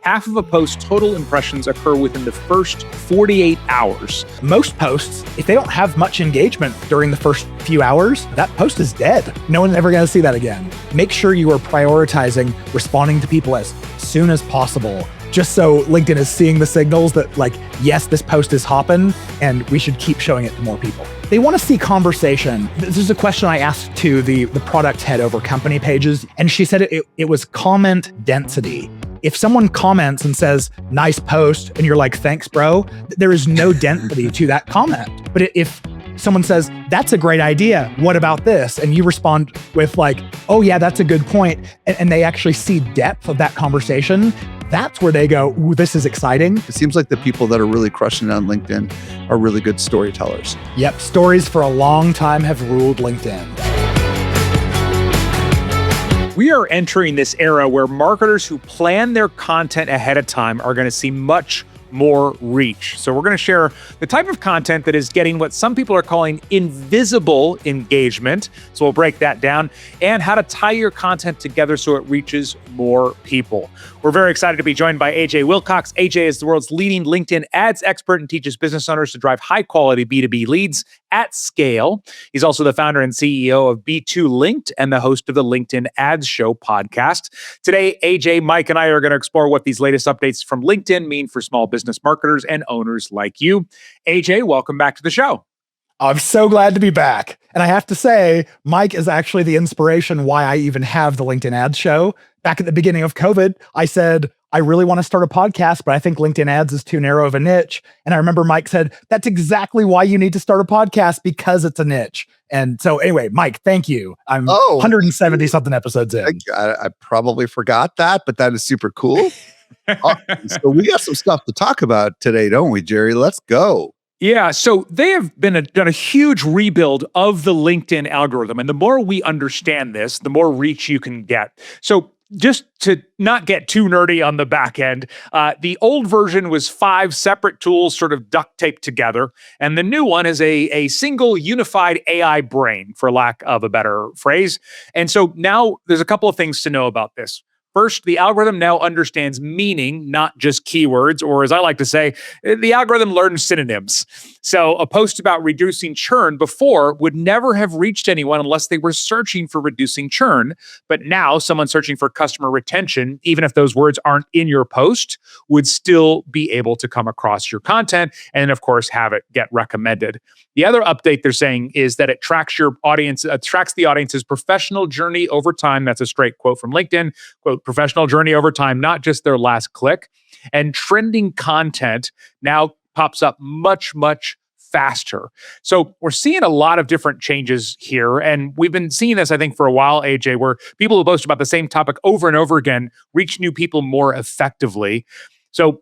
half of a post's total impressions occur within the first 48 hours. Most posts, if they don't have much engagement during the first few hours, that post is dead. No one's ever going to see that again. Make sure you are prioritizing responding to people as soon as possible, just so LinkedIn is seeing the signals that, like, yes, this post is hopping and we should keep showing it to more people. They want to see conversation. This is a question I asked to the product head over company pages, and she said it was comment density. If someone comments and says, nice post, and you're like, thanks, bro, there is no density to that comment. But if someone says, that's a great idea, what about this? And you respond with like, oh yeah, that's a good point. And they actually see depth of that conversation. That's where they go, ooh, this is exciting. It seems like the people that are really crushing it on LinkedIn are really good storytellers. Yep, stories for a long time have ruled LinkedIn. We are entering this era where marketers who plan their content ahead of time are going to see much more reach. So we're going to share the type of content that is getting what some people are calling invisible engagement. So we'll break that down, and how to tie your content together so it reaches more people. We're very excited to be joined by AJ Wilcox. AJ is the world's leading LinkedIn ads expert and teaches business owners to drive high quality B2B leads at scale. He's also the founder and CEO of B2 Linked and the host of the LinkedIn Ads Show podcast. Today, AJ, Mike, and I are going to explore what these latest updates from LinkedIn mean for small business marketers and owners like you. AJ, welcome back to the show. I'm so glad to be back. And I have to say, Mike is actually the inspiration why I even have the LinkedIn Ads Show. Back at the beginning of COVID, I said, I really want to start a podcast, but I think LinkedIn ads is too narrow of a niche. And I remember Mike said, that's exactly why you need to start a podcast, because it's a niche. And so anyway, Mike, thank you. I'm 170 something episodes in. I probably forgot that, but that is super cool. So we got some stuff to talk about today, don't we, Jerry? Let's go. Yeah, so they have done a huge rebuild of the LinkedIn algorithm. And the more we understand this, the more reach you can get. So just to not get too nerdy on the back end, the old version was 5 separate tools sort of duct taped together. And the new one is a single unified AI brain, for lack of a better phrase. And so now there's a couple of things to know about this. First, the algorithm now understands meaning, not just keywords, or as I like to say, the algorithm learns synonyms. So a post about reducing churn before would never have reached anyone unless they were searching for reducing churn. But now someone searching for customer retention, even if those words aren't in your post, would still be able to come across your content and, of course, have it get recommended. The other update they're saying is that it tracks your audience, tracks the audience's professional journey over time. That's a straight quote from LinkedIn. Quote, professional journey over time, not just their last click. And trending content now pops up much, much faster. So we're seeing a lot of different changes here. And we've been seeing this, I think, for a while, AJ, where people who post about the same topic over and over again reach new people more effectively. So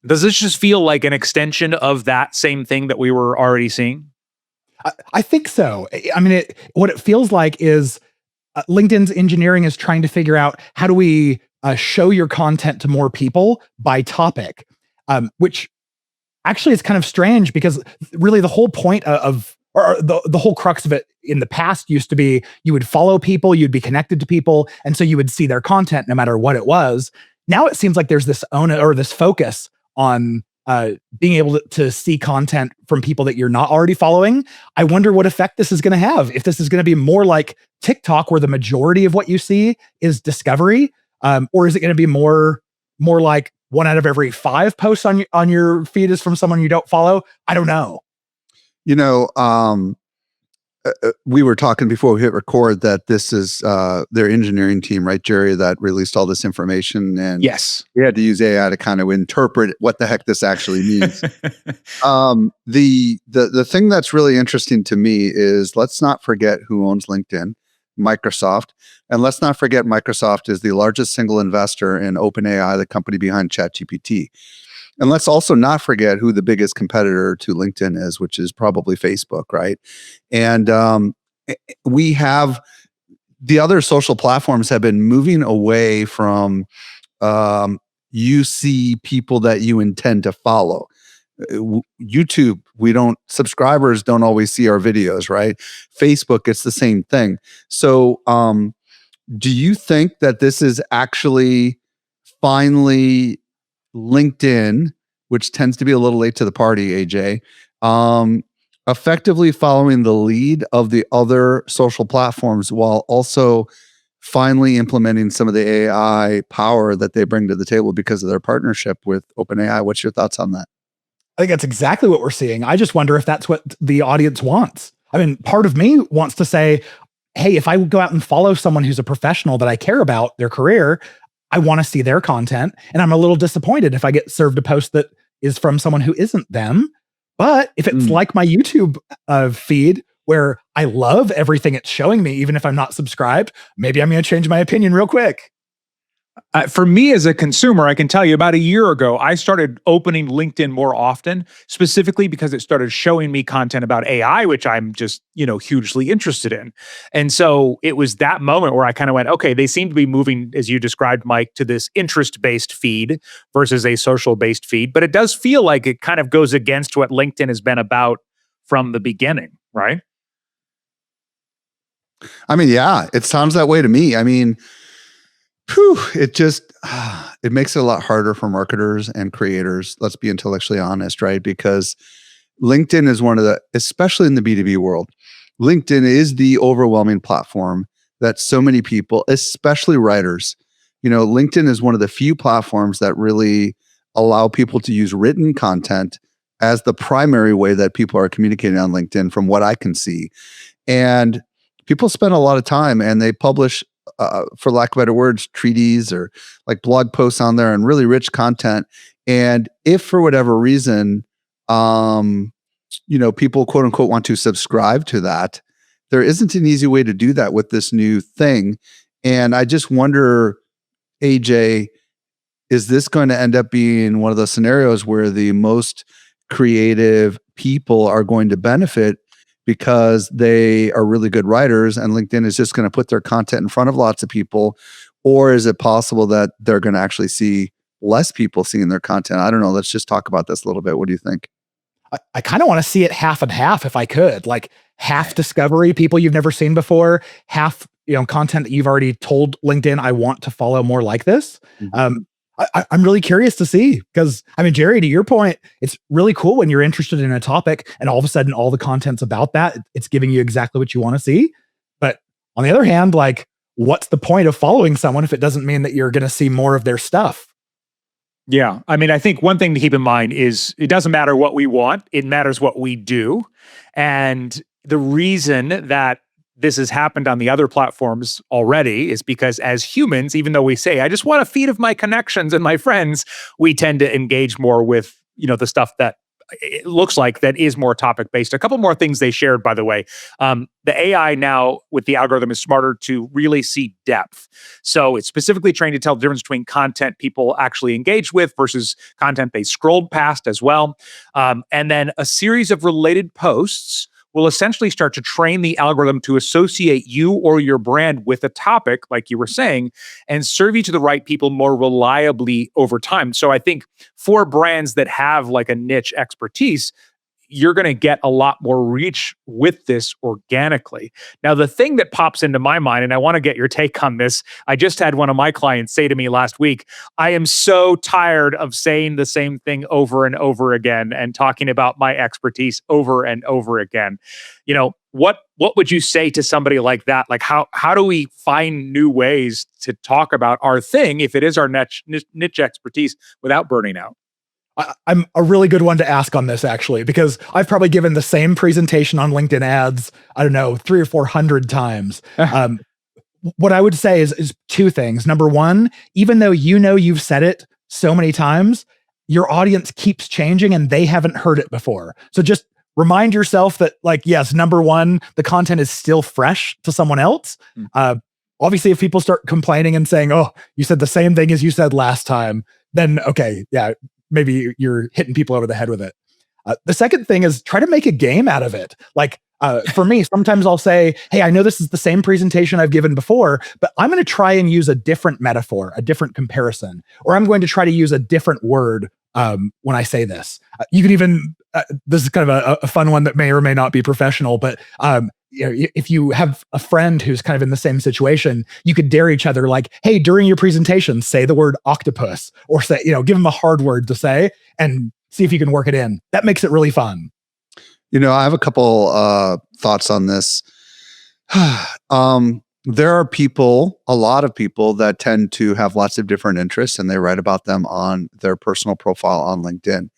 does this just feel like an extension of that same thing that we were already seeing? I think so. I mean, what it feels like is LinkedIn's engineering is trying to figure out, how do we show your content to more people by topic, which actually is kind of strange, because really the whole point or the whole crux of it in the past used to be you would follow people, you'd be connected to people, and so you would see their content no matter what it was. Now it seems like there's this this focus on being able to see content from people that you're not already following. I wonder what effect this is going to have. If this is going to be more like TikTok, where the majority of what you see is discovery, or is it going to be more like 1 out of every 5 posts on your feed is from someone you don't follow? I don't know. You know, we were talking before we hit record that this is their engineering team, right, Jerry, that released all this information. And yes, we had to use AI to kind of interpret what the heck this actually means. The thing that's really interesting to me is, let's not forget who owns LinkedIn, Microsoft. And let's not forget Microsoft is the largest single investor in OpenAI, the company behind ChatGPT. And let's also not forget who the biggest competitor to LinkedIn is, which is probably Facebook, right? And we have, the other social platforms have been moving away from you see people that you intend to follow. YouTube, subscribers don't always see our videos, right? Facebook, it's the same thing. So do you think that this is actually finally LinkedIn, which tends to be a little late to the party, AJ, effectively following the lead of the other social platforms while also finally implementing some of the AI power that they bring to the table because of their partnership with OpenAI. What's your thoughts on that? I think that's exactly what we're seeing. I just wonder if that's what the audience wants. I mean, part of me wants to say, hey, if I go out and follow someone who's a professional that I care about their career, I want to see their content. And I'm a little disappointed if I get served a post that is from someone who isn't them. But if it's like my YouTube feed, where I love everything it's showing me, even if I'm not subscribed, maybe I'm going to change my opinion real quick. For me as a consumer, I can tell you about a year ago, I started opening LinkedIn more often, specifically because it started showing me content about AI, which I'm just, hugely interested in. And so it was that moment where I kind of went, okay, they seem to be moving, as you described, Mike, to this interest-based feed versus a social-based feed. But it does feel like it kind of goes against what LinkedIn has been about from the beginning, right? I mean, yeah, it sounds that way to me. I mean, it makes it a lot harder for marketers and creators. Let's be intellectually honest, right? Because LinkedIn is one of the, especially in the B2B world, LinkedIn is the overwhelming platform that so many people, especially writers, LinkedIn is one of the few platforms that really allow people to use written content as the primary way that people are communicating on LinkedIn, from what I can see. And people spend a lot of time and they publish, for lack of better words, treaties or like blog posts on there and really rich content. And if for whatever reason, people quote unquote want to subscribe to that, there isn't an easy way to do that with this new thing. And I just wonder, AJ, is this going to end up being one of those scenarios where the most creative people are going to benefit because they are really good writers and LinkedIn is just going to put their content in front of lots of people? Or is it possible that they're going to actually see less people seeing their content? I don't know. Let's just talk about this a little bit. What do you think? I kind of want to see it half and half if I could, like half discovery, people you've never seen before, half, content that you've already told LinkedIn, I want to follow more like this. Mm-hmm. I'm really curious to see, because Jerry, to your point, it's really cool when you're interested in a topic and all of a sudden all the content's about that. It's giving you exactly what you want to see. But on the other hand, like, what's the point of following someone if it doesn't mean that you're going to see more of their stuff? Yeah. I think one thing to keep in mind is it doesn't matter what we want. It matters what we do. And the reason that this has happened on the other platforms already is because as humans, even though we say, I just want a feed of my connections and my friends, we tend to engage more with, the stuff that it looks like that is more topic based. A couple more things they shared, by the way. The AI now with the algorithm is smarter to really see depth. So it's specifically trained to tell the difference between content people actually engage with versus content they scrolled past as well. And then a series of related posts will essentially start to train the algorithm to associate you or your brand with a topic, like you were saying, and serve you to the right people more reliably over time. So I think for brands that have like a niche expertise, you're going to get a lot more reach with this organically. Now, the thing that pops into my mind, and I want to get your take on this, I just had one of my clients say to me last week, I am so tired of saying the same thing over and over again and talking about my expertise over and over again. What would you say to somebody like that? Like, how do we find new ways to talk about our thing if it is our niche expertise without burning out? I'm a really good one to ask on this, actually, because I've probably given the same presentation on LinkedIn ads, 300 or 400 times. What I would say is two things. Number one, even though you've said it so many times, your audience keeps changing and they haven't heard it before. So just remind yourself that, yes, number one, the content is still fresh to someone else. Obviously, if people start complaining and saying, oh, you said the same thing as you said last time, then okay, yeah, maybe you're hitting people over the head with it. The second thing is try to make a game out of it. For me, sometimes I'll say, hey, I know this is the same presentation I've given before, but I'm going to try and use a different metaphor, a different comparison, or I'm going to try to use a different word when I say this. You can even, this is kind of a fun one that may or may not be professional, but if you have a friend who's kind of in the same situation, you could dare each other like, hey, during your presentation, say the word octopus, or say, give them a hard word to say and see if you can work it in. That makes it really fun. I have a couple thoughts on this. There are a lot of people that tend to have lots of different interests, and they write about them on their personal profile on LinkedIn.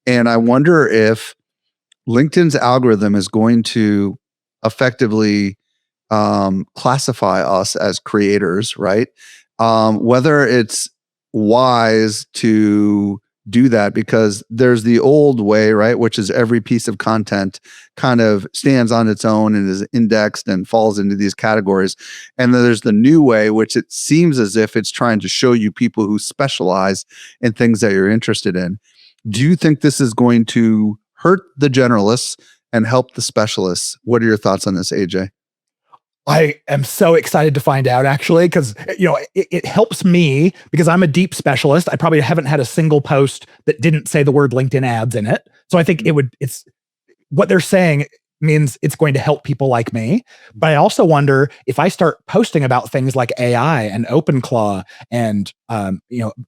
And I wonder if LinkedIn's algorithm is going to effectively classify us as creators, right? Whether it's wise to do that, because there's the old way, right, which is every piece of content kind of stands on its own and is indexed and falls into these categories. And then there's the new way, which it seems as if it's trying to show you people who specialize in things that you're interested in. Do you think this is going to hurt the generalists and help the specialists? What are your thoughts on this, AJ? I am so excited to find out, actually, because it helps me because I'm a deep specialist. I probably haven't had a single post that didn't say the word LinkedIn ads in it. So I think it's what they're saying means it's going to help people like me. But I also wonder if I start posting about things like AI and OpenClaw and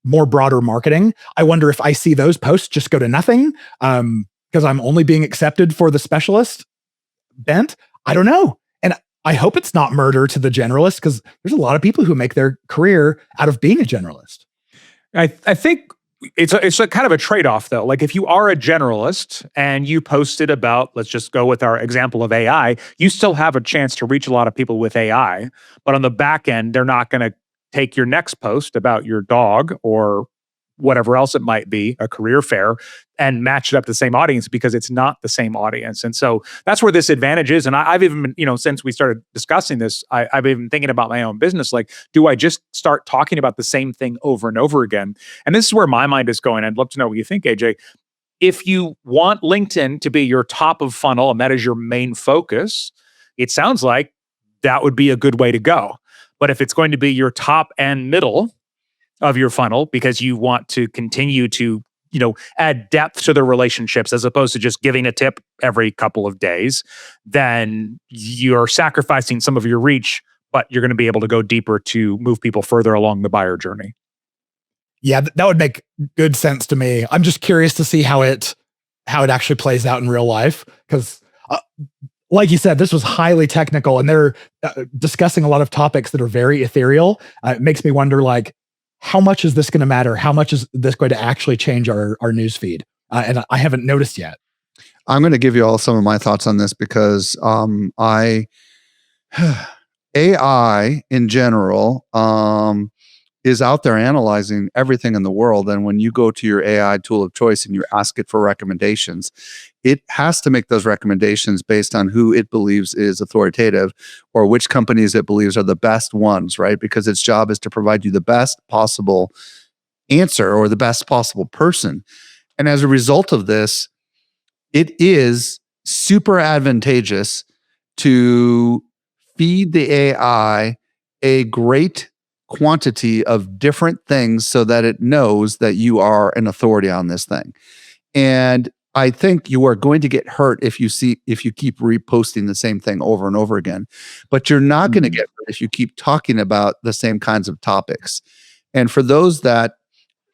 more broader marketing, I wonder if I see those posts just go to nothing because I'm only being accepted for the specialist bent. I don't know. And I hope it's not murder to the generalist, because there's a lot of people who make their career out of being a generalist. I think it's a kind of a trade-off, though. Like, if you are a generalist and you posted about, let's just go with our example of AI, you still have a chance to reach a lot of people with AI. But on the back end, they're not going to take your next post about your dog or whatever else it might be, a career fair, and match it up to the same audience, because it's not the same audience. And so that's where this advantage is. And I've even been, since we started discussing this, I've been thinking about my own business. Like, do I just start talking about the same thing over and over again? And this is where my mind is going. I'd love to know what you think, AJ. If you want LinkedIn to be your top of funnel and that is your main focus, it sounds like that would be a good way to go. But if it's going to be your top and middle of your funnel, because you want to continue to, add depth to the relationships as opposed to just giving a tip every couple of days, then you're sacrificing some of your reach, but you're going to be able to go deeper to move people further along the buyer journey. Yeah, that would make good sense to me. I'm just curious to see how it actually plays out in real life, because like you said, this was highly technical, and they're discussing a lot of topics that are very ethereal. It makes me wonder, like, how much is this going to matter? How much is this going to actually change our news feed? And I haven't noticed yet. I'm going to give you all some of my thoughts on this, because AI in general is out there analyzing everything in the world. And when you go to your AI tool of choice and you ask it for recommendations, it has to make those recommendations based on who it believes is authoritative or which companies it believes are the best ones, right? Because its job is to provide you the best possible answer or the best possible person. And as a result of this, it is super advantageous to feed the AI a great quantity of different things so that it knows that you are an authority on this thing. And I think you are going to get hurt if you keep reposting the same thing over and over again, but you're not going to get hurt if you keep talking about the same kinds of topics. And for those that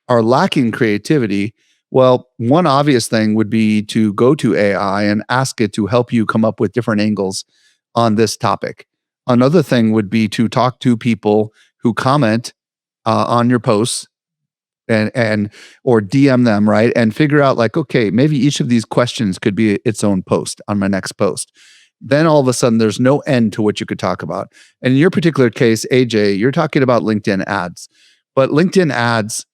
are lacking creativity, well, one obvious thing would be to go to AI and ask it to help you come up with different angles on this topic. Another thing would be to talk to people who comment on your posts and or DM them, right? And figure out, like, okay, maybe each of these questions could be its own post on my next post. Then all of a sudden there's no end to what you could talk about. And in your particular case, AJ, you're talking about LinkedIn ads, but LinkedIn ads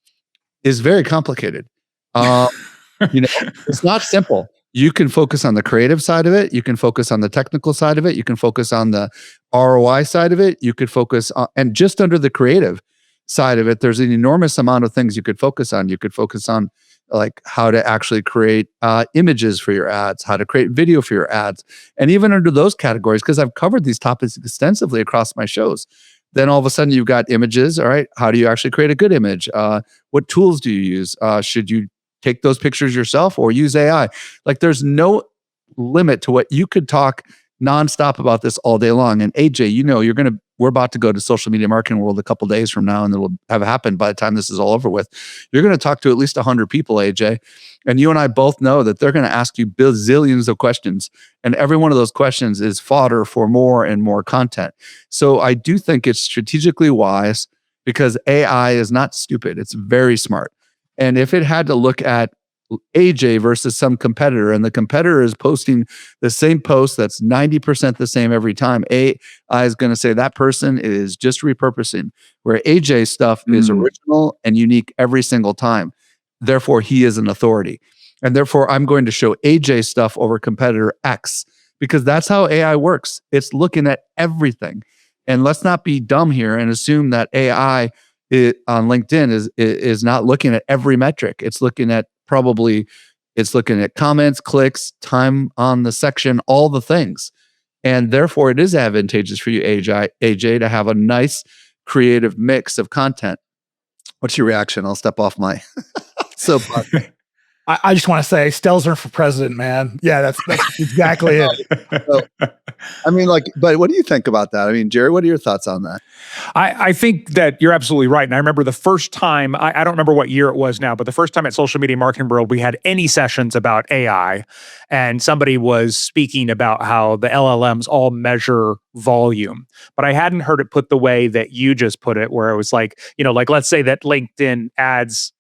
is very complicated. It's not simple. You can focus on the creative side of it. You can focus on the technical side of it. You can focus on the ROI side of it. You could focus on, and just under the creative side of it, there's an enormous amount of things you could focus on. You could focus on, like, how to actually create images for your ads, how to create video for your ads. And even under those categories, because I've covered these topics extensively across my shows, then all of a sudden you've got images. All right, how do you actually create a good image? What tools do you use? Should you take those pictures yourself or use AI? Like, there's no limit to what you could talk nonstop about this all day long. And AJ, we're about to go to Social Media Marketing World a couple days from now, and it'll have happened by the time this is all over with. You're going to talk to at least 100 people, AJ. And you and I both know that they're going to ask you bazillions of questions. And every one of those questions is fodder for more and more content. So I do think it's strategically wise, because AI is not stupid. It's very smart. And if it had to look at AJ versus some competitor, and the competitor is posting the same post that's 90% the same every time, AI is going to say that person is just repurposing, where AJ stuff is original and unique every single time. Therefore, he is an authority. And therefore, I'm going to show AJ stuff over competitor X, because that's how AI works. It's looking at everything. And let's not be dumb here and assume that AI on LinkedIn is not looking at every metric. It's looking at comments, clicks, time on the section, all the things. And therefore, it is advantageous for you, AJ, to have a nice creative mix of content. What's your reaction? I'll step off my soapbox. I just want to say, Stelzner for president, man. Yeah, that's exactly it. So, but what do you think about that? I mean, Jerry, what are your thoughts on that? I think that you're absolutely right. And I remember the first time, I don't remember what year it was now, but the first time at Social Media Marketing World, we had any sessions about AI, and somebody was speaking about how the LLMs all measure volume. But I hadn't heard it put the way that you just put it, where it was like, let's say that LinkedIn ads,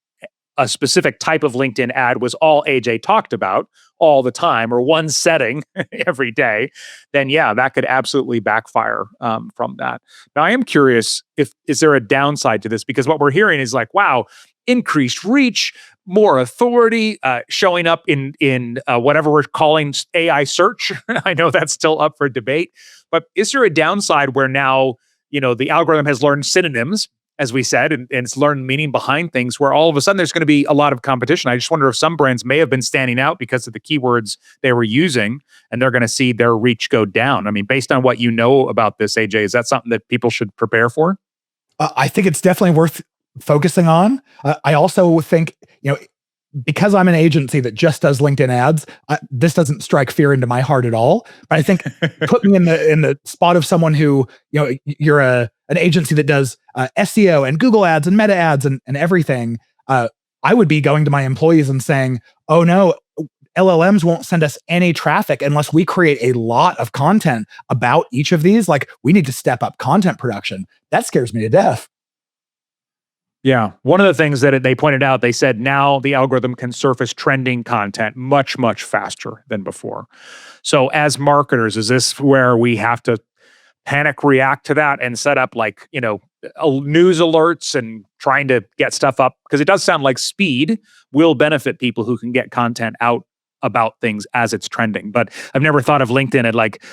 a specific type of LinkedIn ad was all AJ talked about all the time, or one setting every day, then yeah, that could absolutely backfire from that. Now, I am curious, is there a downside to this? Because what we're hearing is like, wow, increased reach, more authority, showing up in whatever we're calling AI search. I know that's still up for debate, but is there a downside where now, the algorithm has learned synonyms, as we said, and it's learned meaning behind things, where all of a sudden there's going to be a lot of competition? I just wonder if some brands may have been standing out because of the keywords they were using, and they're going to see their reach go down. I mean, based on what you know about this, AJ, is that something that people should prepare for? I think it's definitely worth focusing on. I also think, because I'm an agency that just does LinkedIn ads, this doesn't strike fear into my heart at all. But I think put me in the spot of someone who, you're an agency that does SEO and Google ads and meta ads and everything. I would be going to my employees and saying, oh no, LLMs won't send us any traffic unless we create a lot of content about each of these. Like, we need to step up content production. That scares me to death. Yeah. One of the things that they pointed out, they said now the algorithm can surface trending content much, much faster than before. So as marketers, is this where we have to panic react to that and set up news alerts and trying to get stuff up? Because it does sound like speed will benefit people who can get content out about things as it's trending. But I've never thought of LinkedIn at like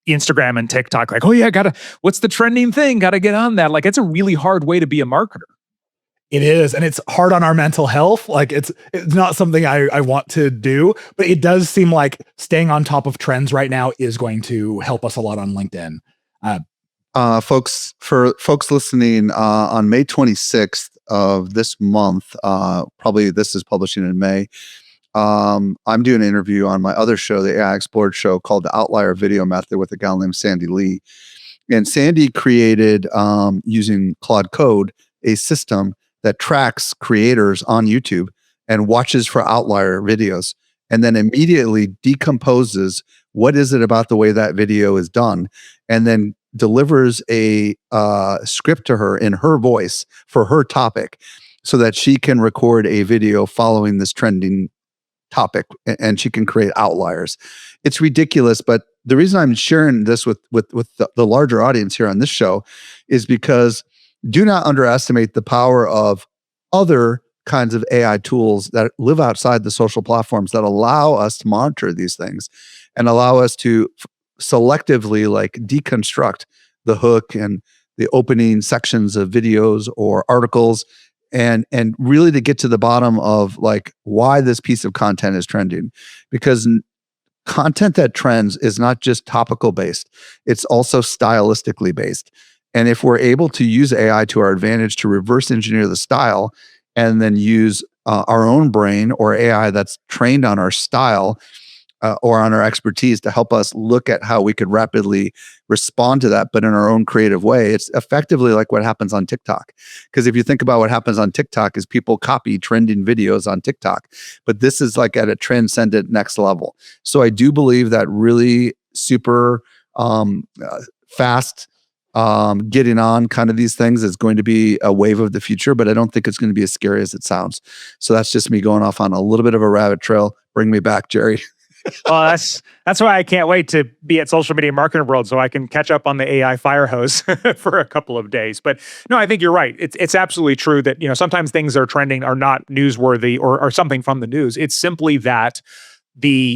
Instagram and TikTok, like, oh yeah, what's the trending thing? Got to get on that. Like, it's a really hard way to be a marketer. It is, and it's hard on our mental health. Like, it's not something I want to do, but it does seem like staying on top of trends right now is going to help us a lot on LinkedIn. For folks listening, on May 26th of this month, probably this is publishing in May, I'm doing an interview on my other show, the AI Explored show, called The Outlier Video Method, with a gal named Sandy Lee. And Sandy created, using Claude Code, a system that tracks creators on YouTube and watches for outlier videos, and then immediately decomposes what is it about the way that video is done, and then delivers a script to her in her voice for her topic, so that she can record a video following this trending topic, and she can create outliers. It's ridiculous, but the reason I'm sharing this with the larger audience here on this show is because do not underestimate the power of other kinds of AI tools that live outside the social platforms that allow us to monitor these things and allow us to selectively deconstruct the hook and the opening sections of videos or articles, and really to get to the bottom of why this piece of content is trending. Because content that trends is not just topical based, it's also stylistically based. And if we're able to use AI to our advantage to reverse engineer the style, and then use our own brain or AI that's trained on our style or on our expertise to help us look at how we could rapidly respond to that, but in our own creative way. It's effectively like what happens on TikTok. Because if you think about what happens on TikTok is people copy trending videos on TikTok, but this is like at a transcendent next level. So I do believe that really super fast getting on kind of these things is going to be a wave of the future, but I don't think it's going to be as scary as it sounds. So that's just me going off on a little bit of a rabbit trail. Bring me back, Jerry. Well, that's why I can't wait to be at Social Media Marketing World so I can catch up on the AI fire hose for a couple of days. But no, I think you're right. It's absolutely true that, sometimes things are trending are not newsworthy or something from the news. It's simply that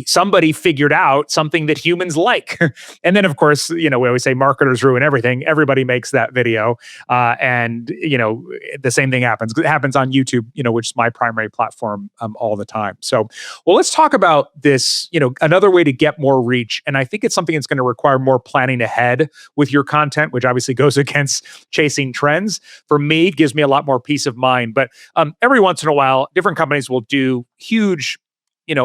somebody figured out something that humans like. And then of course, we always say marketers ruin everything. Everybody makes that video. And the same thing happens. It happens on YouTube, which is my primary platform all the time. So, well, let's talk about this, another way to get more reach. And I think it's something that's going to require more planning ahead with your content, which obviously goes against chasing trends. For me, it gives me a lot more peace of mind. But every once in a while, different companies will do huge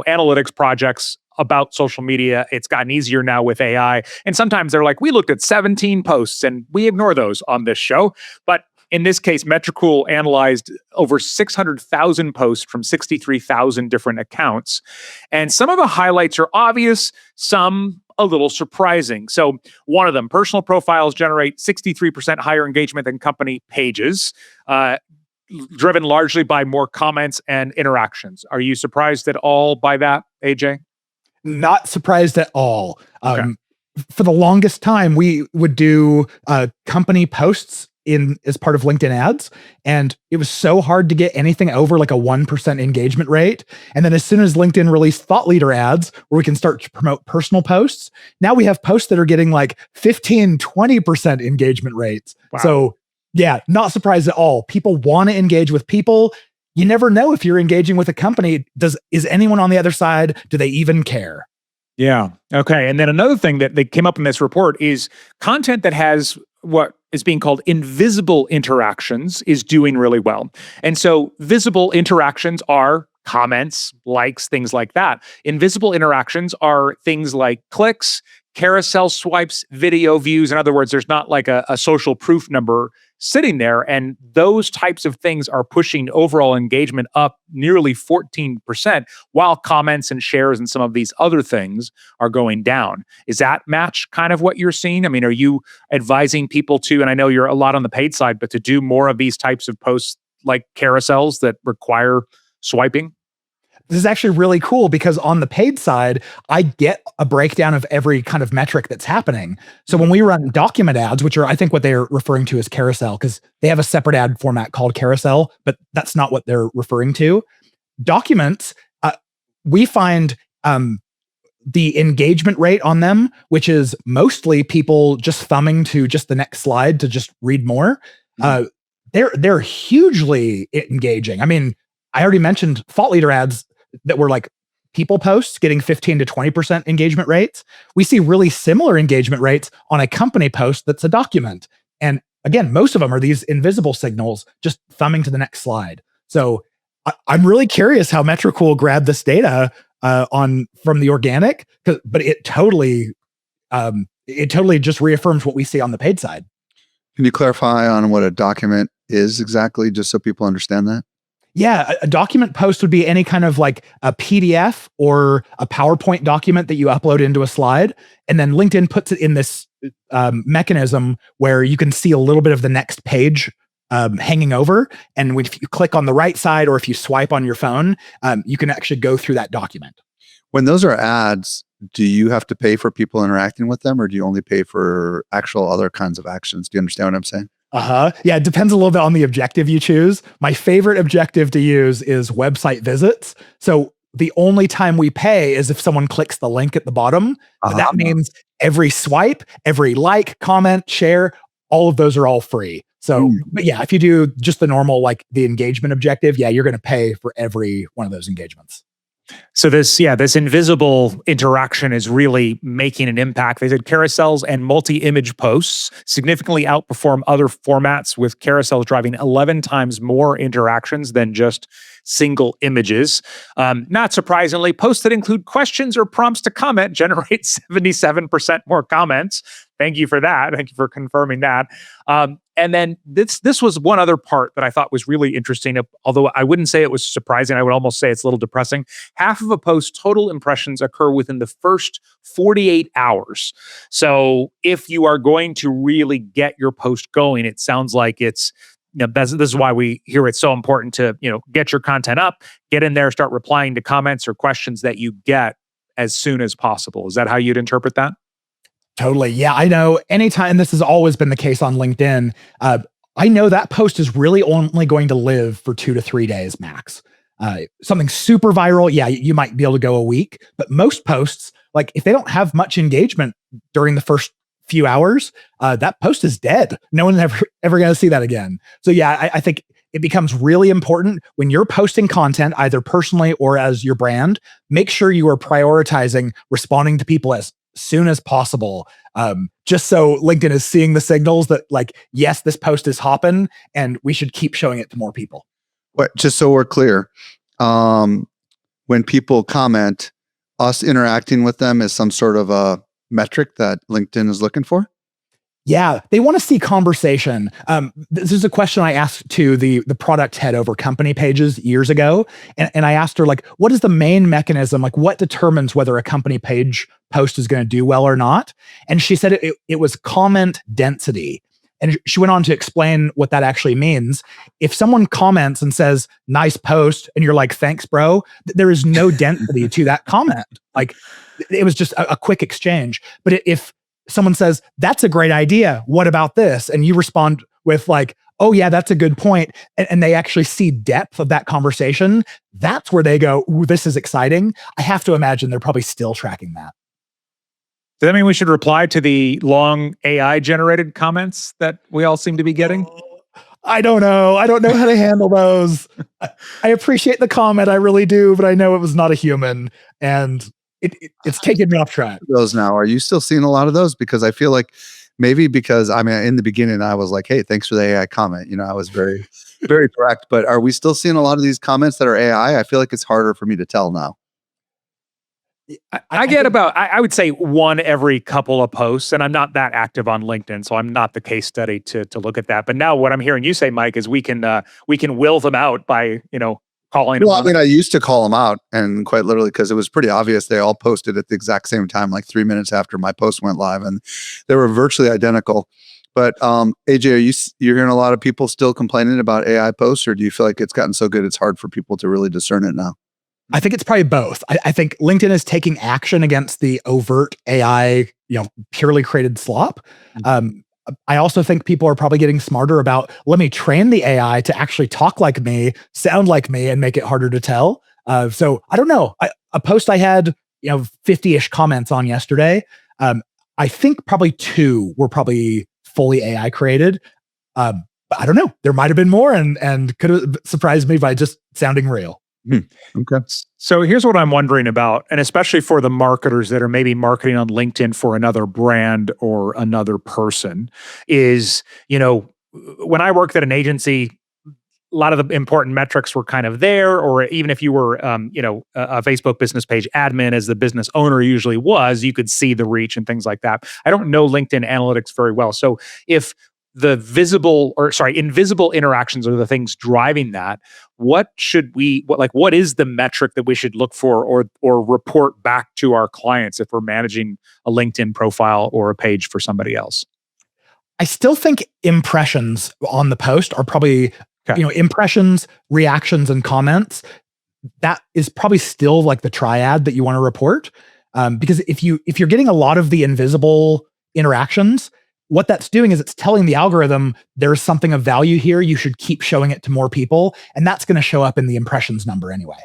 analytics projects about social media. It's gotten easier now with AI. And sometimes they're like, we looked at 17 posts and we ignore those on this show. But in this case, Metricool analyzed over 600,000 posts from 63,000 different accounts. And some of the highlights are obvious, some a little surprising. So one of them, personal profiles generate 63% higher engagement than company pages. Driven largely by more comments and interactions. Are you surprised at all by that, AJ? Not surprised at all. Okay. For the longest time, we would do company posts as part of LinkedIn ads, and it was so hard to get anything over like a 1% engagement rate. And then as soon as LinkedIn released thought leader ads, where we can start to promote personal posts, now we have posts that are getting like 15, 20% engagement rates. Wow. So yeah, not surprised at all. People want to engage with people. You never know if you're engaging with a company. Is anyone on the other side? Do they even care? Yeah. Okay. And then another thing that they came up in this report is content that has what is being called invisible interactions is doing really well. And so visible interactions are comments, likes, things like that. Invisible interactions are things like clicks, carousel swipes, video views. In other words, there's not like a social proof number sitting there. And those types of things are pushing overall engagement up nearly 14%, while comments and shares and some of these other things are going down. Is that match kind of what you're seeing? I mean, are you advising people to, and I know you're a lot on the paid side, but to do more of these types of posts like carousels that require swiping? This is actually really cool because on the paid side, I get a breakdown of every kind of metric that's happening. So when we run document ads, which are, I think, what they're referring to as carousel, because they have a separate ad format called carousel, but that's not what they're referring to. Documents, we find the engagement rate on them, which is mostly people just thumbing to just the next slide to just read more. They're hugely engaging. I mean, I already mentioned thought leader ads that were like people posts getting 15 to 20% engagement rates. We see really similar engagement rates on a company post that's a document. And again, most of them are these invisible signals, just thumbing to the next slide. So I'm really curious how Metricool grabbed this data from the organic, but it totally just reaffirms what we see on the paid side. Can you clarify on what a document is exactly, just so people understand that? Yeah, a document post would be any kind of like a PDF or a PowerPoint document that you upload into a slide. And then LinkedIn puts it in this mechanism where you can see a little bit of the next page hanging over. And if you click on the right side or if you swipe on your phone, you can actually go through that document. When those are ads, do you have to pay for people interacting with them, or do you only pay for actual other kinds of actions? Do you understand what I'm saying? Yeah, it depends a little bit on the objective you choose. My favorite objective to use is website visits. So the only time we pay is if someone clicks the link at the bottom. But that means every swipe, every like, comment, share, all of those are all free. So, but yeah, if you do just the normal, like the engagement objective, yeah, you're going to pay for every one of those engagements. So this invisible interaction is really making an impact. They said carousels and multi-image posts significantly outperform other formats, with carousels driving 11 times more interactions than just single images. Not surprisingly, posts that include questions or prompts to comment generate 77% more comments. Thank you for that. Thank you for confirming that. And then this was one other part that I thought was really interesting, although I wouldn't say it was surprising. I would almost say it's a little depressing. Half of a post's total impressions occur within the first 48 hours. So if you are going to really get your post going, it sounds like it's, this is why we hear it's so important to, get your content up, get in there, start replying to comments or questions that you get as soon as possible. Is that how you'd interpret that? Totally. Yeah, I know anytime, and this has always been the case on LinkedIn, I know that post is really only going to live for 2 to 3 days max. Something super viral, yeah, you might be able to go a week, but most posts, like if they don't have much engagement during the first few hours, that post is dead. No one's ever going to see that again. So yeah, I think it becomes really important when you're posting content, either personally or as your brand, make sure you are prioritizing responding to people as soon as possible, just so LinkedIn is seeing the signals that, like, yes, this post is hopping and we should keep showing it to more people. Just so we're clear, when people comment, us interacting with them is some sort of a metric that LinkedIn is looking for? Yeah, they want to see conversation. This is a question I asked to the product head over company pages years ago. And I asked her, like, what is the main mechanism? Like, what determines whether a company page post is going to do well or not? And she said it was comment density. And she went on to explain what that actually means. If someone comments and says, nice post, and you're like, thanks, bro, there is no density to that comment. Like, it was just a quick exchange. But if someone says, that's a great idea, what about this? And you respond with like, oh yeah, that's a good point. And they actually see depth of that conversation. That's where they go, ooh, this is exciting. I have to imagine they're probably still tracking that. Does that mean we should reply to the long AI generated comments that we all seem to be getting? I don't know. I don't know how to handle those. I appreciate the comment. I really do, but I know it was not a human. And it's taken me off track. Those now, are you still seeing a lot of those? Because I feel like maybe because, I mean, in the beginning, I was like, hey, thanks for the AI comment. I was very, very correct. But are we still seeing a lot of these comments that are AI? I feel like it's harder for me to tell now. I get about, I would say one every couple of posts, and I'm not that active on LinkedIn, so I'm not the case study to look at that. But now what I'm hearing you say, Mike, is we can will them out by, calling them. Well, I mean, I used to call them out, and quite literally, because it was pretty obvious they all posted at the exact same time, like 3 minutes after my post went live, and they were virtually identical. But AJ, you're hearing a lot of people still complaining about AI posts, or do you feel like it's gotten so good it's hard for people to really discern it now? I think it's probably both. I think LinkedIn is taking action against the overt AI, purely created slop. I also think people are probably getting smarter about, let me train the AI to actually talk like me, sound like me, and make it harder to tell. So I don't know. A post I had, 50-ish comments on yesterday. I think probably 2 were probably fully AI created. But I don't know. There might have been more and could have surprised me by just sounding real. Okay. So here's what I'm wondering about, and especially for the marketers that are maybe marketing on LinkedIn for another brand or another person, is, when I worked at an agency, a lot of the important metrics were kind of there, or even if you were, a Facebook business page admin, as the business owner usually was, you could see the reach and things like that. I don't know LinkedIn analytics very well. So if the invisible interactions are the things driving that, what is the metric that we should look for or report back to our clients if we're managing a LinkedIn profile or a page for somebody else? I still think impressions on the post are probably, impressions, reactions, and comments. That is probably still like the triad that you want to report. Because if you're getting a lot of the invisible interactions, what that's doing is it's telling the algorithm there's something of value here. You should keep showing it to more people. And that's going to show up in the impressions number anyway.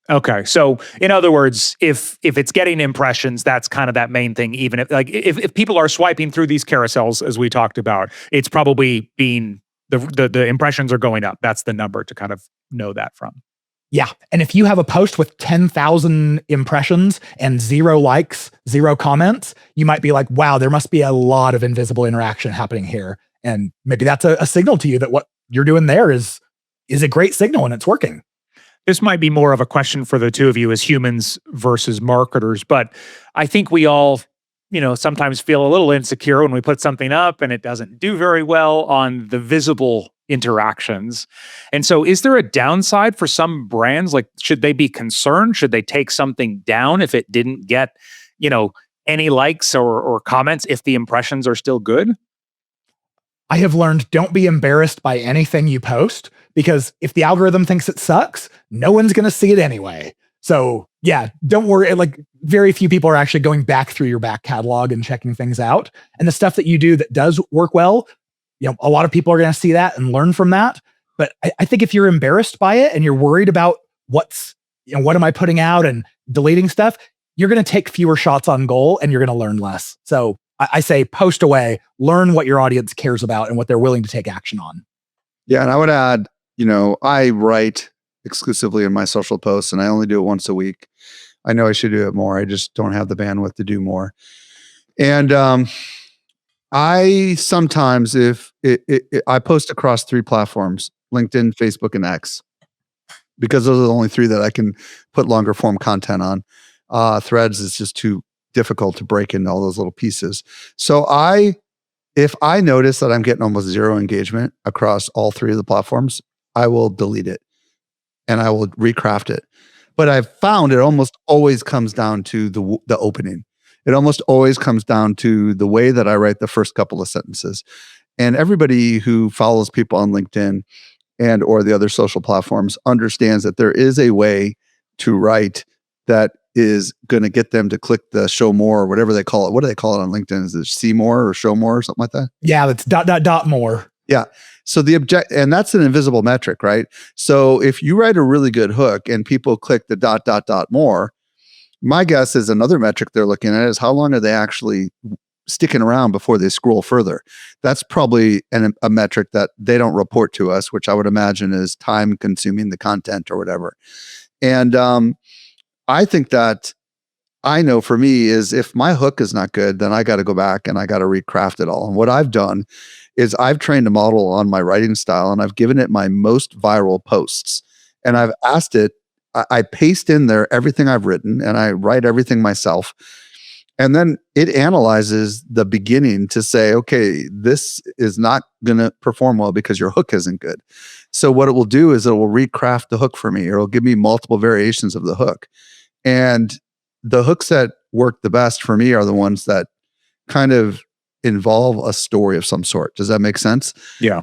Okay. So in other words, if it's getting impressions, that's kind of that main thing. Even if people are swiping through these carousels, as we talked about, it's probably being the impressions are going up. That's the number to kind of know that from. Yeah. And if you have a post with 10,000 impressions and 0 likes, 0 comments, you might be like, wow, there must be a lot of invisible interaction happening here. And maybe that's a signal to you that what you're doing there is a great signal and it's working. This might be more of a question for the two of you as humans versus marketers, but I think we all, sometimes feel a little insecure when we put something up and it doesn't do very well on the visible interactions. And so is there a downside for some brands? Like, should they be concerned? Should they take something down if it didn't get, any likes or comments if the impressions are still good? I have learned, don't be embarrassed by anything you post, because if the algorithm thinks it sucks, no one's going to see it anyway. So yeah, don't worry. Like, very few people are actually going back through your back catalog and checking things out. And the stuff that you do that does work well, a lot of people are going to see that and learn from that. But I think if you're embarrassed by it and you're worried about what am I putting out and deleting stuff, you're going to take fewer shots on goal and you're going to learn less. So I say post away, learn what your audience cares about and what they're willing to take action on. Yeah. And I would add, I write exclusively in my social posts and I only do it once a week. I know I should do it more. I just don't have the bandwidth to do more. And I sometimes, if I post across 3 platforms, LinkedIn, Facebook, and X, because those are the only 3 that I can put longer form content on. Threads is just too difficult to break into all those little pieces. So if I notice that I'm getting almost 0 engagement across all 3 of the platforms, I will delete it and I will recraft it. But I've found it almost always comes down to the opening. It almost always comes down to the way that I write the first couple of sentences. And everybody who follows people on LinkedIn and or the other social platforms understands that there is a way to write that is going to get them to click the show more or whatever they call it. What do they call it on LinkedIn? Is it see more or show more or something like that? Yeah, that's ... more. Yeah. So and that's an invisible metric, right? So if you write a really good hook and people click the ... more, my guess is another metric they're looking at is how long are they actually sticking around before they scroll further. That's probably a metric that they don't report to us, which I would imagine is time consuming the content or whatever. And I think that I know for me is if my hook is not good, then I got to go back and I got to recraft it all. And what I've done is I've trained a model on my writing style and I've given it my most viral posts. And I've asked it, I paste in there everything I've written and I write everything myself. And then it analyzes the beginning to say, okay, this is not going to perform well because your hook isn't good. So what it will do is it will recraft the hook for me, or it'll give me multiple variations of the hook. And the hooks that work the best for me are the ones that kind of involve a story of some sort. Does that make sense? Yeah.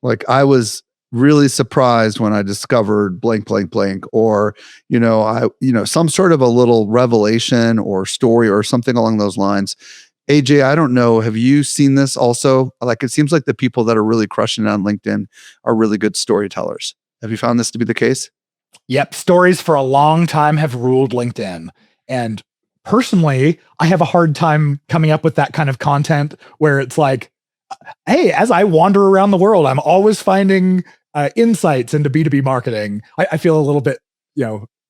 Like I was really surprised when I discovered blank, blank, blank, or, some sort of a little revelation or story or something along those lines. AJ, I don't know. Have you seen this also? Like, it seems like the people that are really crushing it on LinkedIn are really good storytellers. Have you found this to be the case? Yep. Stories for a long time have ruled LinkedIn. And personally, I have a hard time coming up with that kind of content where it's like, hey, as I wander around the world, I'm always finding insights into B2B marketing. I feel a little bit,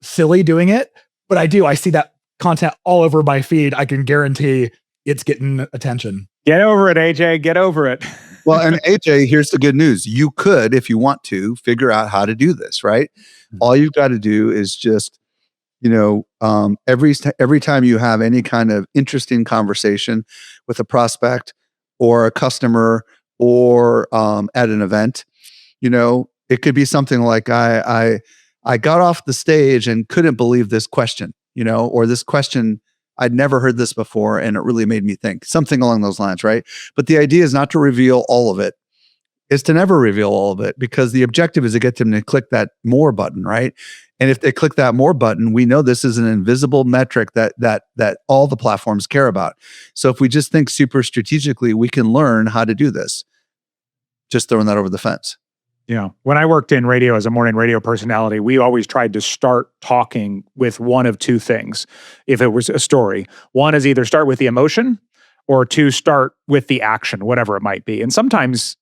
silly doing it, but I see that content all over my feed. I can guarantee it's getting attention. Get over it, AJ. Get over it. Well, and AJ, here's the good news. You could, if you want to, figure out how to do this, right? Mm-hmm. All you've got to do is just, every time you have any kind of interesting conversation with a prospect or a customer or at an event, it could be something like I got off the stage and couldn't believe this question, or this question, I'd never heard this before and it really made me think, something along those lines, right? But the idea is not to reveal all of it. It's to never reveal all of it, because the objective is to get them to click that more button, right? And if they click that more button, we know this is an invisible metric that all the platforms care about. So if we just think super strategically, we can learn how to do this. Just throwing that over the fence. Yeah. When I worked in radio as a morning radio personality, we always tried to start talking with one of 2 things. If it was a story, one is either start with the emotion or 2, start with the action, whatever it might be. And sometimes,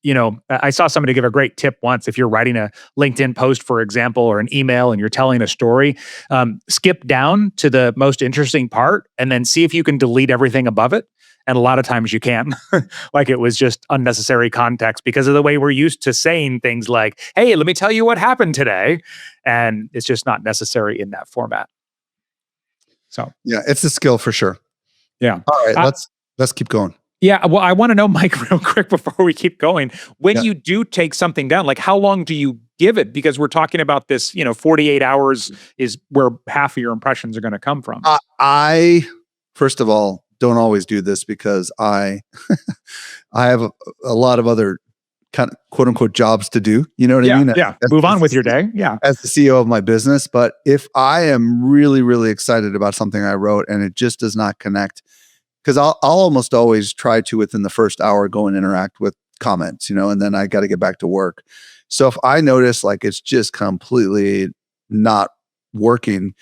I saw somebody give a great tip once. If you're writing a LinkedIn post, for example, or an email and you're telling a story, skip down to the most interesting part and then see if you can delete everything above it. And a lot of times you can't. Like it was just unnecessary context because of the way we're used to saying things like, hey, let me tell you what happened today. And it's just not necessary in that format. So, Yeah, it's a skill for sure. yeah. All right, let's keep going. Yeah, well, I want to know, Mike, real quick before we keep going. When Yeah. you do take something down, like how long do you give it? Because we're talking about this, 48 hours is where half of your impressions are going to come from. I first of all don't always do this because I I have a lot of other kind of quote unquote jobs to do. You know what I mean? Yeah. As- Move on as with the your day. Yeah. As the CEO of my business. But if I am really, really excited about something I wrote and it just does not connect, because I'll almost always try to within the first hour go and interact with comments, and then I got to get back to work. So if I notice like it's just completely not working,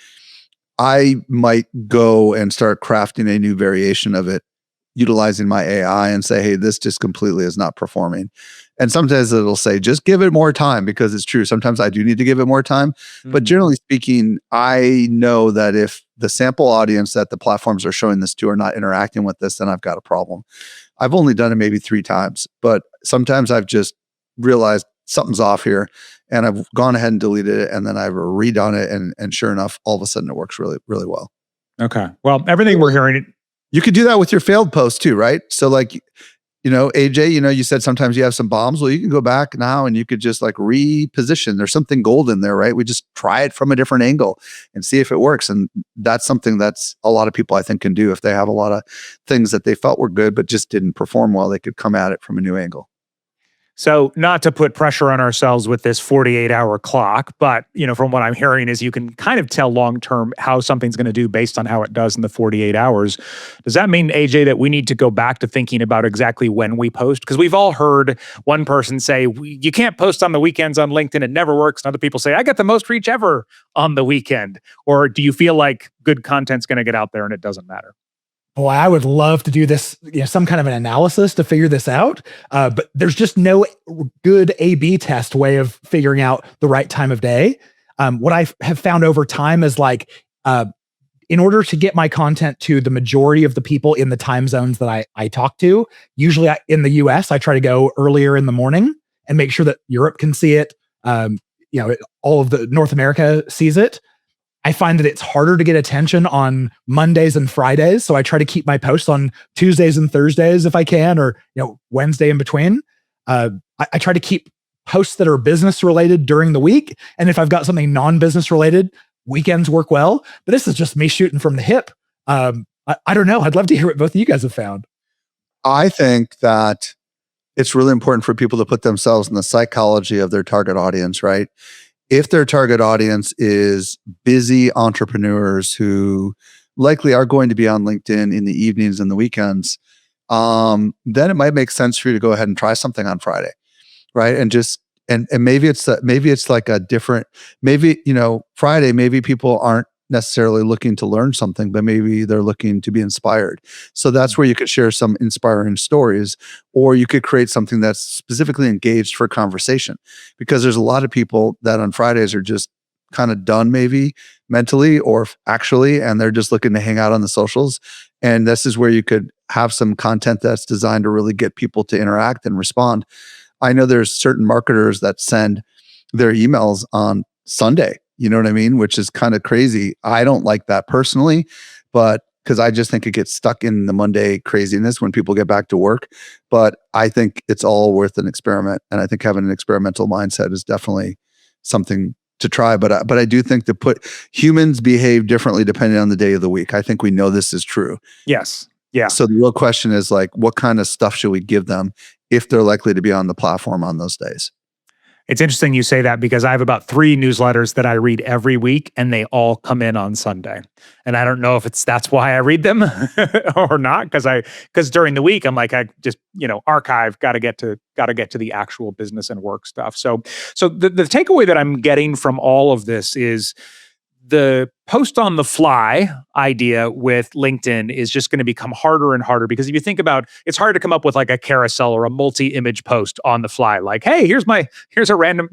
I might go and start crafting a new variation of it, utilizing my AI and say, hey, this just completely is not performing. And sometimes it'll say, just give it more time because it's true. Sometimes I do need to give it more time. But generally speaking, I know that if the sample audience that the platforms are showing this to are not interacting with this, then I've got a problem. I've only done it maybe 3 times, but sometimes I've just realized something's off here and I've gone ahead and deleted it and then I've redone it. And sure enough, all of a sudden it works really, really well. Okay. Well, everything we're hearing. You could do that with your failed posts too, right? So like, AJ, you said sometimes you have some bombs. Well, you can go back now and you could just like reposition. There's something golden there, right? We just try it from a different angle and see if it works. And that's something that's a lot of people I think can do if they have a lot of things that they felt were good, but just didn't perform well. They could come at it from a new angle. So not to put pressure on ourselves with this 48-hour clock, but from what I'm hearing is you can kind of tell long-term how something's going to do based on how it does in the 48 hours. Does that mean, AJ, that we need to go back to thinking about exactly when we post? Because we've all heard one person say, you can't post on the weekends on LinkedIn. It never works. And other people say, I get the most reach ever on the weekend. Or do you feel like good content's going to get out there and it doesn't matter? Boy, I would love to do this, some kind of an analysis to figure this out. But there's just no good A/B test way of figuring out the right time of day. What I have found over time is like, in order to get my content to the majority of the people in the time zones that I talk to, usually in the US, I try to go earlier in the morning and make sure that Europe can see it. All of the North America sees it. I find that it's harder to get attention on Mondays and Fridays. So I try to keep my posts on Tuesdays and Thursdays if I can, or, Wednesday in between. I try to keep posts that are business related during the week. And if I've got something non-business related, weekends work well. But this is just me shooting from the hip. I don't know. I'd love to hear what both of you guys have found. I think that it's really important for people to put themselves in the psychology of their target audience, right? If their target audience is busy entrepreneurs who likely are going to be on LinkedIn in the evenings and the weekends, then it might make sense for you to go ahead and try something on Friday, right? And just and maybe it's like a different, Friday, maybe people aren't necessarily looking to learn something, but maybe they're looking to be inspired. So that's where you could share some inspiring stories, or you could create something that's specifically engaged for conversation, because there's a lot of people that on Fridays are just kind of done maybe mentally or actually, and they're just looking to hang out on the socials. And this is where you could have some content that's designed to really get people to interact and respond. I know there's certain marketers that send their emails on Sunday, you know what I mean? Which is kind of crazy. I don't like that personally, but because I just think it gets stuck in the Monday craziness when people get back to work. But I think it's all worth an experiment. And I think having an experimental mindset is definitely something to try. But I do think humans behave differently depending on the day of the week. I think we know this is true. Yes. Yeah. So the real question is like, what kind of stuff should we give them if they're likely to be on the platform on those days? It's interesting you say that because I have about 3 newsletters that I read every week and they all come in on Sunday. And I don't know if that's why I read them or not, because during the week I'm like, I just, archive, got to get to the actual business and work stuff. So the takeaway that I'm getting from all of this is the post on the fly idea with LinkedIn is just going to become harder and harder, because if you think about, it's hard to come up with like a carousel or a multi-image post on the fly. Like, hey, here's a random,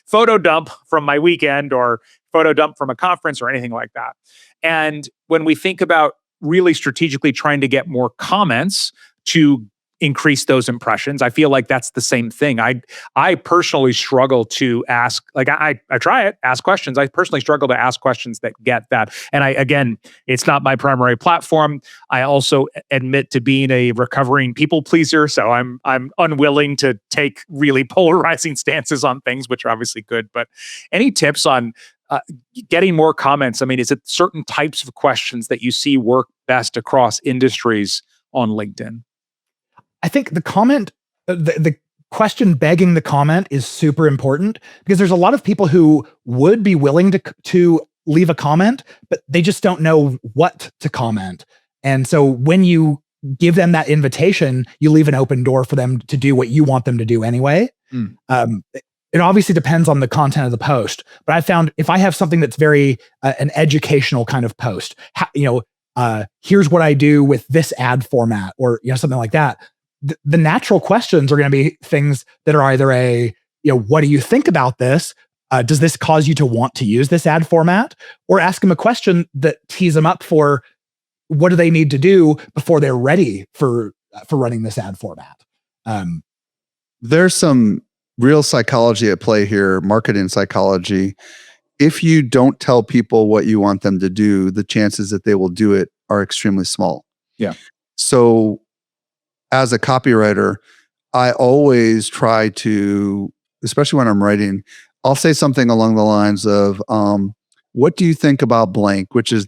photo dump from my weekend or photo dump from a conference or anything like that. And when we think about really strategically trying to get more comments to increase those impressions. I feel like that's the same thing. I personally struggle to ask, like I try it, ask questions. I personally struggle to ask questions that get that. And again, it's not my primary platform. I also admit to being a recovering people pleaser. So I'm unwilling to take really polarizing stances on things, which are obviously good. But any tips on getting more comments? I mean, is it certain types of questions that you see work best across industries on LinkedIn? I think the question begging the comment is super important, because there's a lot of people who would be willing to leave a comment, but they just don't know what to comment. And so when you give them that invitation, you leave an open door for them to do what you want them to do anyway. It obviously depends on the content of the post, but I found if I have something that's very an educational kind of post, here's what I do with this ad format, or something like that. The natural questions are going to be things that are either what do you think about this? Does this cause you to want to use this ad format? Or ask them a question that tees them up for what do they need to do before they're ready for running this ad format. There's some real psychology at play here, marketing psychology. If you don't tell people what you want them to do, the chances that they will do it are extremely small. Yeah. So as a copywriter, I always try to, especially when I'm writing, I'll say something along the lines of, what do you think about blank, which is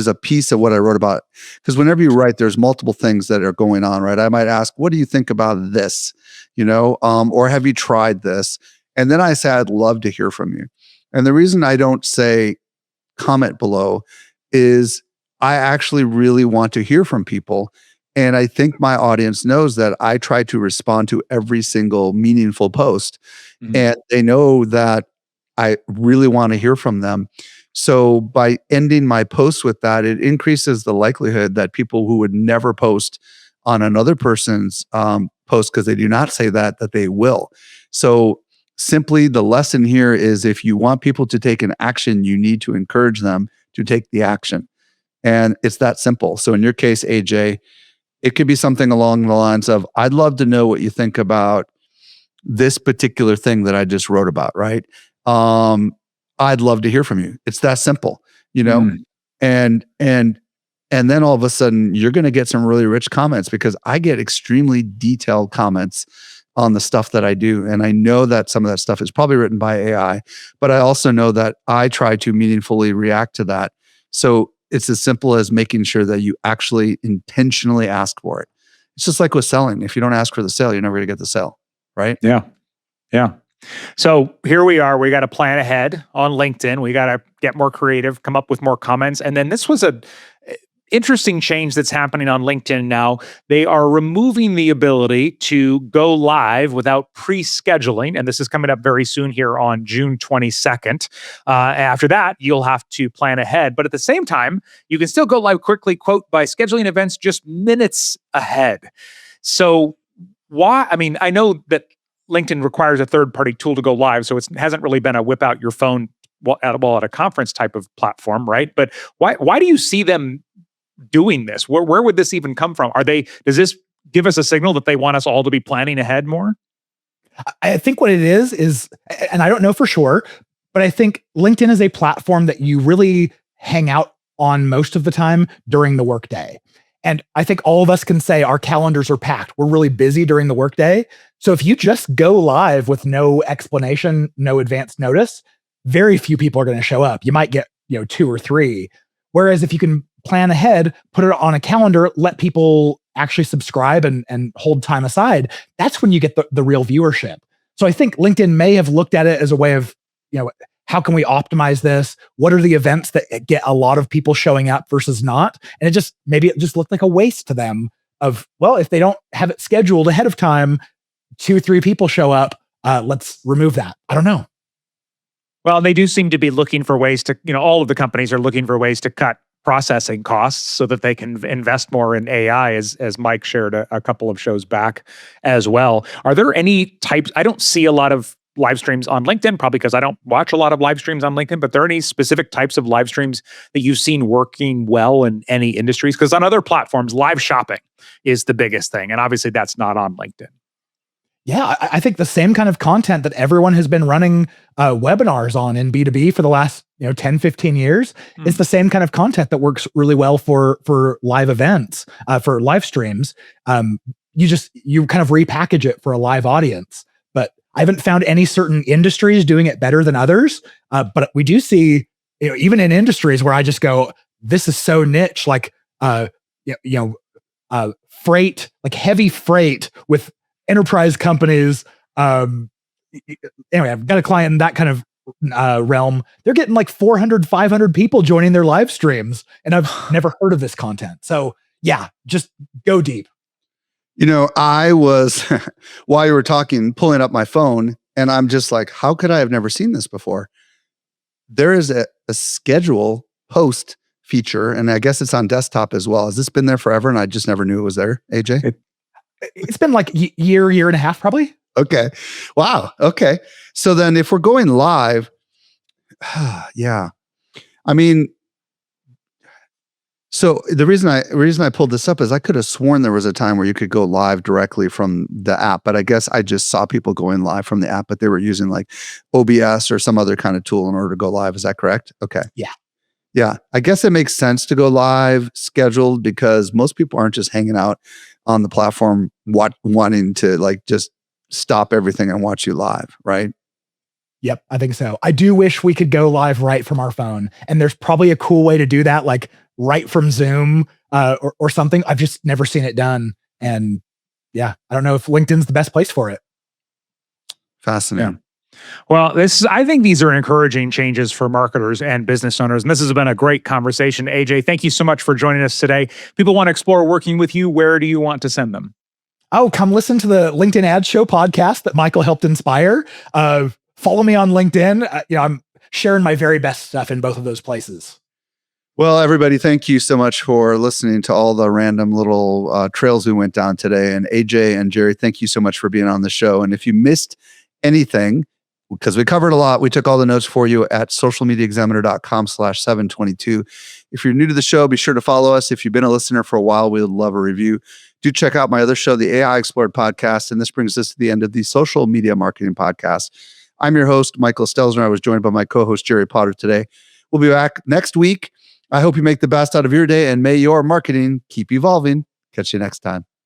a piece of what I wrote about. Because whenever you write, there's multiple things that are going on, right? I might ask, what do you think about this? Or have you tried this? And then I say, I'd love to hear from you. And the reason I don't say comment below is I actually really want to hear from people. And I think my audience knows that I try to respond to every single meaningful post. Mm-hmm. And they know that I really want to hear from them. So by ending my post with that, it increases the likelihood that people who would never post on another person's post, because they do not say that they will. So simply the lesson here is, if you want people to take an action, you need to encourage them to take the action. And it's that simple. So in your case, AJ, it could be something along the lines of, I'd love to know what you think about this particular thing that I just wrote about, right? I'd love to hear from you. It's that simple, and then all of a sudden you're going to get some really rich comments, because I get extremely detailed comments on the stuff that I do. And I know that some of that stuff is probably written by AI, but I also know that I try to meaningfully react to that. So it's as simple as making sure that you actually intentionally ask for it. It's just like with selling. If you don't ask for the sale, you're never going to get the sale, right? Yeah. Yeah. So here we are. We got to plan ahead on LinkedIn. We got to get more creative, come up with more comments. And then this was a interesting change that's happening on LinkedIn now. They are removing the ability to go live without pre-scheduling. And this is coming up very soon here on June 22nd. After that, you'll have to plan ahead. But at the same time, you can still go live quickly, quote, by scheduling events just minutes ahead. So why? I mean, I know that LinkedIn requires a third-party tool to go live, so it hasn't really been a whip out your phone at a conference type of platform, right? But why do you see them doing this? Where would this even come from? Does this give us a signal that they want us all to be planning ahead more? I think what it is, and I don't know for sure, but I think LinkedIn is a platform that you really hang out on most of the time during the workday. And I think all of us can say our calendars are packed. We're really busy during the workday. So if you just go live with no explanation, no advance notice, very few people are going to show up. You might get, 2 or 3. Whereas if you can plan ahead, put it on a calendar, let people actually subscribe and hold time aside, that's when you get the real viewership. So I think LinkedIn may have looked at it as a way of, how can we optimize this? What are the events that get a lot of people showing up versus not? And maybe it just looked like a waste to them of, well, if they don't have it scheduled ahead of time, 2 or 3 people show up, let's remove that. I don't know. Well, they do seem to be looking for ways to, all of the companies are looking for ways to cut processing costs so that they can invest more in AI, as Mike shared a couple of shows back as well. Are there any types? I don't see a lot of live streams on LinkedIn, probably because I don't watch a lot of live streams on LinkedIn, but there are any specific types of live streams that you've seen working well in any industries? Because on other platforms, live shopping is the biggest thing. And obviously that's not on LinkedIn. Yeah, I think the same kind of content that everyone has been running webinars on in B2B for the last 10, 15 years is the same kind of content that works really well for live events, for live streams. You kind of repackage it for a live audience. But I haven't found any certain industries doing it better than others. But we do see, even in industries where I just go, this is so niche, like freight, like heavy freight with enterprise companies. Anyway, I've got a client in that kind of realm. They're getting like 400, 500 people joining their live streams, and I've never heard of this content. So yeah, just go deep. I was, while you were talking, pulling up my phone, and I'm just like, how could I have never seen this before? There is a schedule post feature, and I guess it's on desktop as well. Has this been there forever, and I just never knew it was there, AJ? It's been like year and a half, probably. Okay. Wow. Okay. So then if we're going live, yeah. I mean, so the reason I pulled this up is I could have sworn there was a time where you could go live directly from the app, but I guess I just saw people going live from the app, but they were using like OBS or some other kind of tool in order to go live. Is that correct? Okay. Yeah. Yeah. I guess it makes sense to go live scheduled because most people aren't just hanging out on the platform wanting to like just stop everything and watch you live, right? Yep, I think so. I do wish we could go live right from our phone, and there's probably a cool way to do that, like right from Zoom or something. I've just never seen it done, and yeah, I don't know if LinkedIn's the best place for it. Fascinating. Yeah. Well, I think these are encouraging changes for marketers and business owners. And this has been a great conversation. AJ, thank you so much for joining us today. People want to explore working with you. Where do you want to send them? Oh, come listen to the LinkedIn Ad Show podcast that Michael helped inspire. Follow me on LinkedIn. I'm sharing my very best stuff in both of those places. Well, everybody, thank you so much for listening to all the random little trails we went down today. And AJ and Jerry, thank you so much for being on the show. And if you missed anything, because we covered a lot, we took all the notes for you at socialmediaexaminer.com/722. If you're new to the show, be sure to follow us. If you've been a listener for a while, we would love a review. Do check out my other show, the AI Explored podcast. And this brings us to the end of the Social Media Marketing Podcast. I'm your host, Michael Stelzner. I was joined by my co-host, Jerry Potter, today. We'll be back next week. I hope you make the best out of your day, and may your marketing keep evolving. Catch you next time.